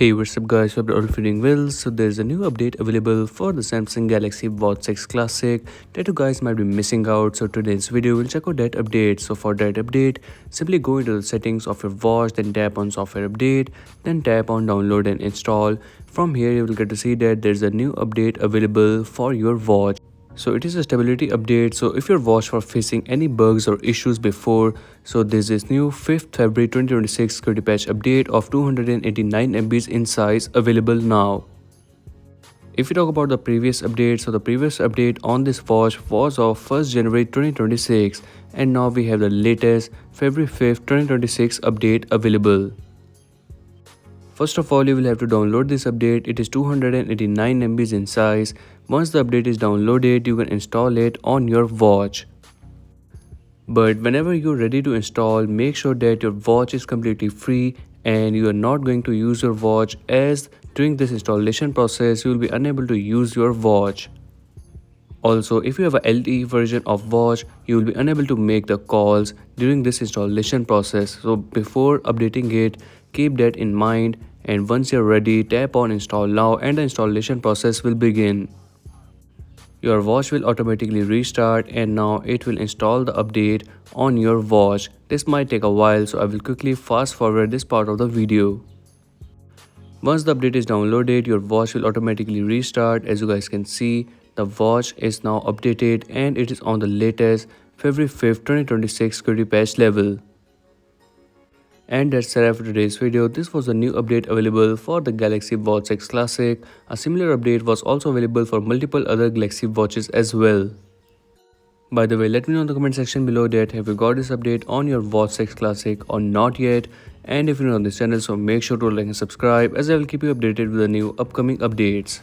Hey, what's up guys, hope you're all feeling well. So there's a new update available for the Samsung Galaxy Watch 6 Classic that you guys might be missing out. So today's video will check out that update. So for that update, simply go into the settings of your watch, then tap on software update, then tap on download and install. From here you will get to see that there's a new update available for your watch. So it is a stability update. So if your watch was facing any bugs or issues before, so there's this new 5th February 2026 security patch update of 289 MBs in size available now. If we talk about the previous update, so the previous update on this watch was of 1st January 2026 and now we have the latest February 5th 2026 update available. First of all, you will have to download this update. It is 289 MBs in size. Once the update is downloaded, you can install it on your watch. But whenever you're ready to install, make sure that your watch is completely free and you are not going to use your watch, as during this installation process, you will be unable to use your watch. Also, if you have a LTE version of watch, you will be unable to make the calls during this installation process. So before updating it, keep that in mind, and once you're ready, tap on install now and the installation process will begin. Your watch will automatically restart and now it will install the update on your watch. This might take a while, so I will quickly fast forward this part of the video. Once the update is downloaded, your watch will automatically restart. As you guys can see, the watch is now updated and it is on the latest February 5th 2026 security patch level. And that's it for today's video. This was a new update available for the Galaxy Watch 6 Classic. A similar update was also available for multiple other Galaxy watches as well. By the way, let me know in the comment section below that have you got this update on your Watch 6 Classic or not yet. And if you're new on this channel, so make sure to like and subscribe, as I will keep you updated with the new upcoming updates.